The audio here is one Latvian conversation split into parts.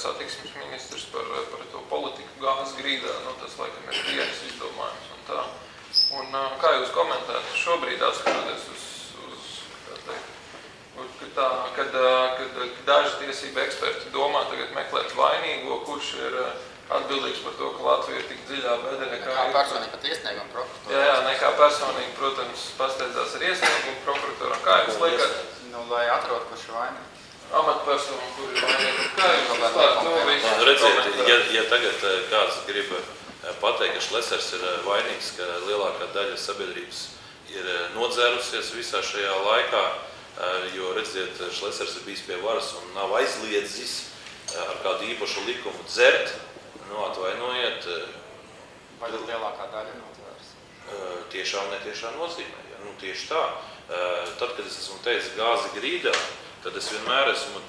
satiksmes ministrs par to politiku gāzes grīdā, tas laikam ir dienas izdomājums un tā. Un kā jūs komentētu šobrīd atskatoties kad daži tiesība eksperti domā tagad meklēt vainīgo, kurš ir atbildīgs par to, ka Latvija ir tik dziļā bedrē, kā personīgi pat iesniegumu prokuratūra. Jā, nekā personīgi, protams, pasteidzās ar iesniegumu prokuratūra. Kā jūs liekat? Lai atrod, kurš ir vainīgi. Amatpersonu, kur ir vainīgi. Kā jūs redziet, ja tagad kāds grib pateikt, ka Šlesers ir vainīgs, ka lielākā daļa sabiedrības ir nodzērusies visā šajā laikā, jo, redziet, Šlesers ir bijis pie varas un nav aizliedzis ar kādu īpašu likumu dzert, atvainojiet. Vai tad lielākā daļa nodzērs? Tiešām netiešām nozīmē. Tieši tā. Tad, kad es esmu teicis gāzi grīdā, tad es vienmēr esmu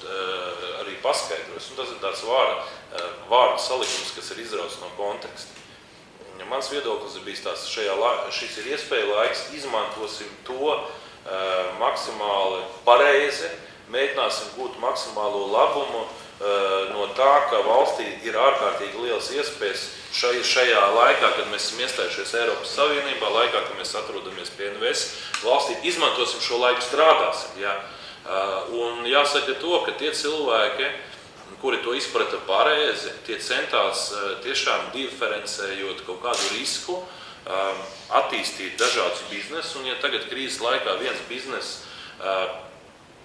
arī paskaidrojis. Tas ir tāds vārdu salikums, kas ir izrauts no konteksta. Mans viedoklis ir bijis tāds, šis ir iespēja laiks, izmantosim to maksimāli pareizi, mēģināsim gūt maksimālo labumu no tā, ka valstī ir ārkārtīgi liels iespējas šajā laikā, kad mēs esam iestājušies Eiropas Savienībā, laikā, kad mēs atrodamies pie NVS, valstī izmantosim šo laiku, strādāsim. Ja? Un jāsaka to, ka tie cilvēki, kuri to izprata pareizi, tie centās tiešām diferencējot kaut kādu risku, attīstīt dažādus biznesus, un ja tagad krīzes laikā viens biznes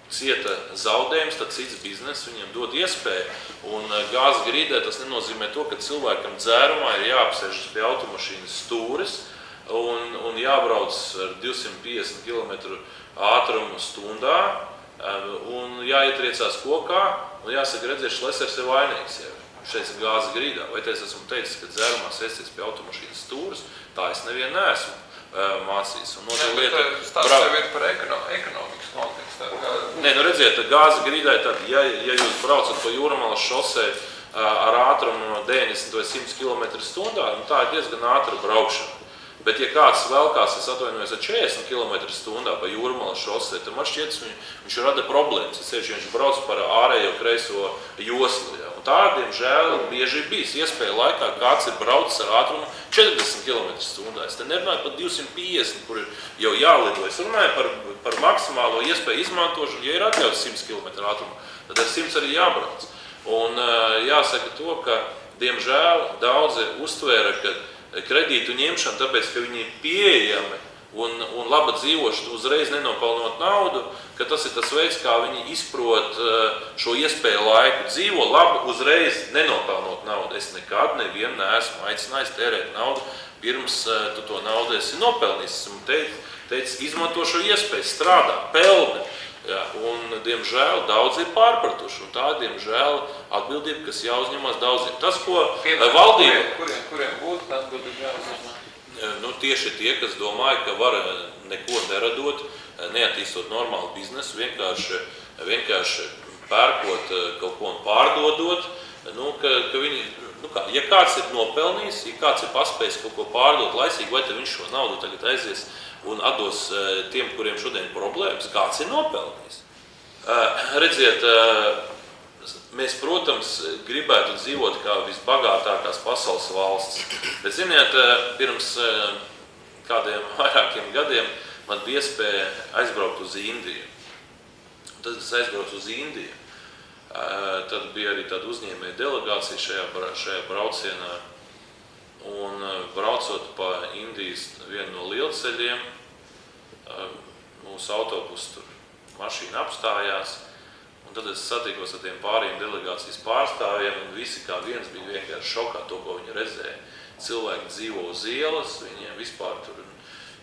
cieta zaudējums, tad cits biznes viņiem dod iespēju. Un gāzes grīdē tas nenozīmē to, ka cilvēkam dzērumā ir jāapsēžas pie automašīnas stūres un jābrauc ar 250 km ātrumu stundā un jāietriecās kokā un jāsaka, redziet, Šlesers ir vainīgs. Šeit ir gāzes grīdā. Vai es esmu teicis, ka dzērumā sēsties pie automašīnas stūres, tā es nevien neesmu mācījis. Tas jau ir par ekonomikas kontekstu. Nē, redziet, gāzes grīdai, tad, ja jūs braucat pa Jūrmalas šosei ar ātrumu no 90 vai 100 km/h, tā ir diezgan ātra braukšana. Bet, ja kāds velkās, es atvainojos ar 40 km/h pa Jūrmalas šosei, tad man šķiet, viņš rada problēmas. Viņš brauc par ārējo kreiso joslu. Ja? Un tā, diemžēl, bieži ir bijis iespēja laikā, kāds ir braucis ar ātrumu 40 km/h. Es te nerunāju par 250, kur ir jau jālido. Es runāju par maksimālo iespēju izmantošanu, ja ir atļauts 100 km ātrumu, tad ar 100 arī jābrauc. Un jāsaka to, ka, diemžēl, daudzi uztvēra, ka kredītu ņemšana, tāpēc, ka viņi ir pieejami un laba dzīvošana uzreiz nenopelnot naudu, ka tas ir tas veids, kā viņi izprot šo iespēju laiku. Dzīvo labi uzreiz nenopelnot naudu. Es nekad nevienu neesmu aicinājis tērēt naudu, pirms tu to naudu esi nopelnījis. Esmu teicis, izmanto šo iespēju, strādā, pelni. Ja, un, diemžēl, daudz ir pārpratuši, un tā, diemžēl, atbildība, kas jāuzņemās daudziem. Tas, ko valdība... Kuriem būtu atbildība jāuzņemās? Tieši tie, kas domāja, ka var neko neradot, neattīstot normālu biznesu, vienkārši pērkot kaut ko un pārdodot, ka viņi... Ja kāds ir nopelnījis, ja kāds ir paspējis kaut ko pārdot laicīgi, vai tad viņš šo naudu tagad aizies un atdos tiem, kuriem šodien problēmas, kāds ir nopelnījis. Redziet, mēs, protams, gribētu dzīvot kā visbagātākās pasaules valsts. Bet, ziniet, pirms kādiem vairākiem gadiem man bija iespēja aizbraukt uz Indiju. Tad es aizbraucu uz Indiju. Tad bija arī tāda uzņēmēja delegācija šajā braucienā. Un braucot pa Indijas vienu no lielceļiem, mūsu autobus tur mašīna apstājās. Un tad es satikos ar tiem pāriem delegācijas pārstāvjiem, un visi kā viens bija vienkārši šokā to, ko viņi redzēja. Cilvēki dzīvo uz ielas, viņiem vispār tur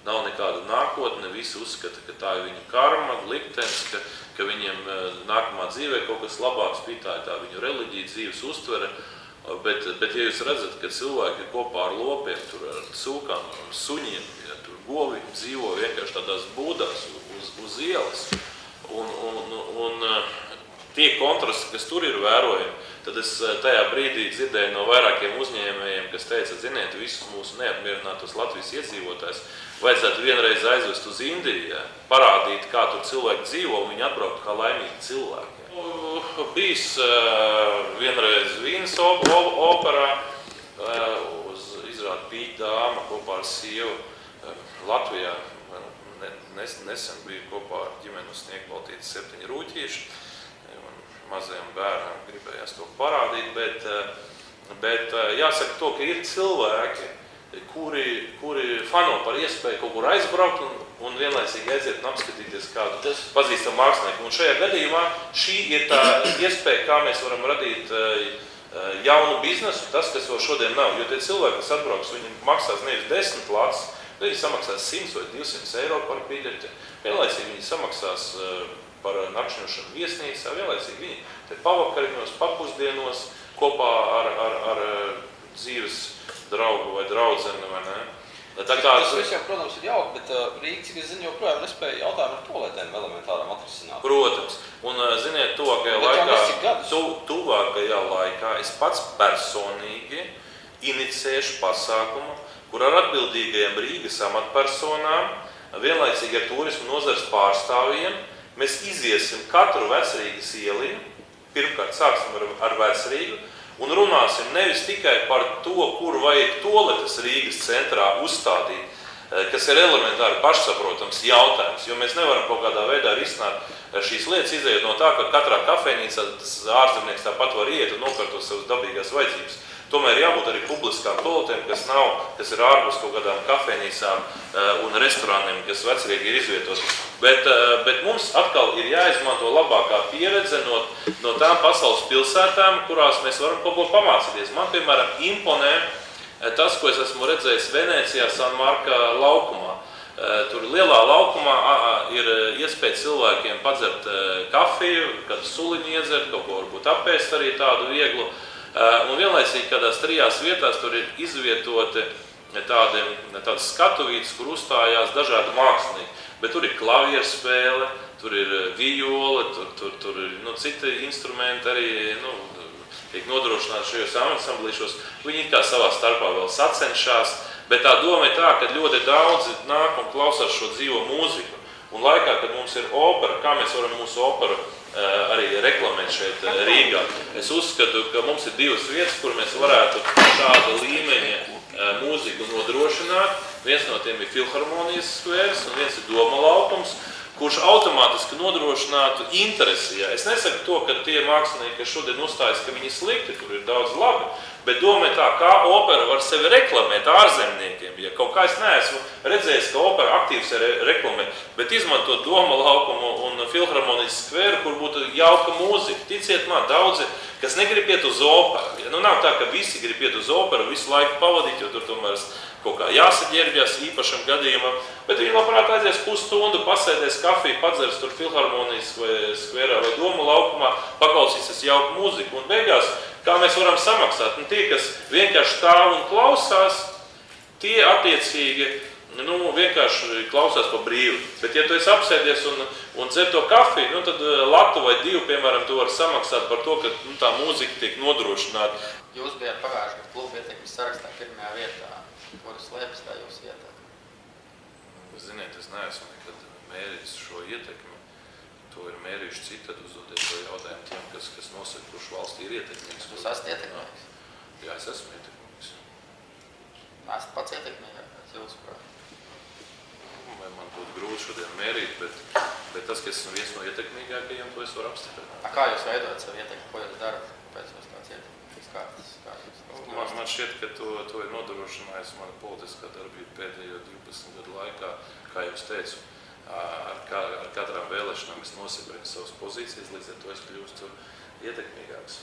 nav nekāda nākotne, visi uzskata, ka tā ir viņu karma, liktenis, ka viņiem nākamā dzīvē kaut kas labāks bija, tā ir tā viņu reliģija, dzīves uztvere. Bet ja jūs redzat, ka cilvēki kopā ar lopiem, tur ar cūkām, suņiem, ja, tur govi dzīvo vienkārši tādās būdās uz ielas, un tie kontrasti, kas tur ir vērojami, tad es tajā brīdī dzirdēju no vairākiem uzņēmējiem, kas teica, ziniet, visus mūsu neapmierinātos Latvijas iedzīvotājs vajadzētu vienreiz aizvest uz Indiju, ja, parādīt, kā tur cilvēki dzīvo, un viņi atbraukt kā laimīgi cilvēki. Ja. Bijis vienreiz Vīnes operā uz izrādi Pīķa dāma kopā ar sievu Latvijā. Nesen bija kopā ar ģimeni uz sniegu baltīti 7 rūķīši. Mazajam bērnam gribējās to parādīt, bet jāsaka to, ka ir cilvēki, kuri fano par iespēju kaut kur aizbraukt un vienlaicīgi aiziet un apskatīties kādu pazīstamu mākslinieku. Un šajā gadījumā šī ir tā iespēja, kā mēs varam radīt jaunu biznesu, tas, kas vēl šodien nav. Jo tie cilvēki, kas atbrauks, viņi maksās nevis 10 lats, bet viņi samaksās 100 vai 200 eiro par biļeti. Vienlaicīgi viņi samaksās par nakšņošanu viesnīcā, vienlaicīgi viņi te pavakariņos, papusdienos kopā ar dzīves draugu vai draudzeni, vai ne? Tas viss jau, protams, ir jauki, bet Rīga, cik es zinu, joprojām nespēja jautājumu ar toaletēm elementāram atrisināt. Protams. Un, ziniet, tuvākajā laikā es pats personīgi inicēšu pasākumu, kur ar atbildīgajiem Rīgas amatpersonām, vienlaicīgi ar turismu nozares pārstāvjiem, mēs iziesim katru Vecrīgas ieliņu, pirmkārt sāksim ar Vecrīgu, un runāsim nevis tikai par to, kur vajag toaletes Rīgas centrā uzstādīt, kas ir elementāri pašsaprotams jautājums, jo mēs nevaram kaut kādā veidā risināt šīs lietas, izējot no tā, ka katrā kafejnīcā tas ārzemnieks tāpat var iet un nokārtot savas dabīgās vajadzības. Tomēr jābūt arī publiskām toaletēm, kas ir ārpus kaut kādām kafejnīcām un restorāniem, kas Vecrīgi ir izvietos. Bet mums atkal ir jāizmanto labākā pieredze no tām pasaules pilsētām, kurās mēs varam kaut ko pamācīties. Man, piemēram, imponē tas, ko es esmu redzējis Venecijā, San Marka laukumā. Tur lielā laukumā ir iespēja cilvēkiem padzert kafiju, kādu suliņu iedzert, kaut ko varbūt apēst arī tādu vieglu. Un vienlaicīgi kādās 3 vietās tur ir izvietoti tādas skatuvītes, kur uzstājās dažādi mākslinieki. Bet tur ir klavierspēle, tur ir vijole, tur ir citi instrumenti arī tiek nodrošināti šajos ansamblīšos. Viņi kā savā starpā vēl sacenšās, bet tā doma ir tā, ka ļoti daudzi nāk un klausās šo dzīvo mūziku. Un laikā, kad mums ir opera, kā mēs varam mūsu operu arī reklamēt šeit Rīgā. Es uzskatu, ka mums ir 2 vietas, kur mēs varētu šāda līmeņa mūziku nodrošināt. Viens no tiem ir Filharmonijas skvērs un viens ir Doma laukums, kurš automātiski nodrošinātu interesi. Es nesaku to, ka tie mākslinieki, kas šodien uzstājas, ka viņi slikti, tur ir daudz labi, bet domāju tā, kā opera var sevi reklamēt ārzemniekiem. Ja kaut kā es neesmu redzējis, ka opera aktīvi sevi reklamē, bet izmantot Doma laukumu un Filharmonijas skvēru, kur būtu jauka mūzika. Ticiet man, daudzi, kas negrib iet uz operu. Ja? Nav tā, ka visi grib iet uz operu, visu laiku pavadīt, jo tur tomēr kaut kā jāsaģērbjas īpašam gadījumam, bet viņi labprāt aizies pusstundu, pasēdēs kafiju, padzers tur Filharmonijas skverā vai Doma laukumā, paklausīsies jauku mūziku. Un beigās, kā mēs varam samaksāt? Tie, kas vienkārši stāv un klausās, tie attiecīgi vienkārši klausās pa brīvu. Bet ja tu esi apsēdies un dzer to kafiju, tad latu vai 2, piemēram, tu vari samaksāt par to, ka tā mūzika tiek nodrošināta. Jūs bijāt pagājuši gadu klubu ietekmes sarakstā 1. vietā. Kur slēpjas tā jūsu ietekme? Ziniet, es neesmu nekad mērījis šo ietekmi. To ir mērījuši citi, tad uzdoties to jautājumu tiem, kas nosaka, kurš valstī ir ietekmīgs. Jūs esat ietekmīgs? Jā, es esmu ietekmīgs. Esat pats ietekmīgākais jūsu prāt? Vai man būtu grūti šodien mērīt, bet tas, ka esmu viens no ietekmīgākajiem, to es varu apstiprināt. Kā jūs veidojat savu ietekmi? Ko jūs darat? Kāpēc jūs tāds ietekmīgs? Kā jūs Man šķiet, ka to ir nodrošinājis mana politiskā darbība pēdējo 12 gadu laikā. Kā jau es teicu, ar katrām vēlēšanām es nostiprinu savas pozīcijas, līdz ar to es kļūstu ietekmīgāks.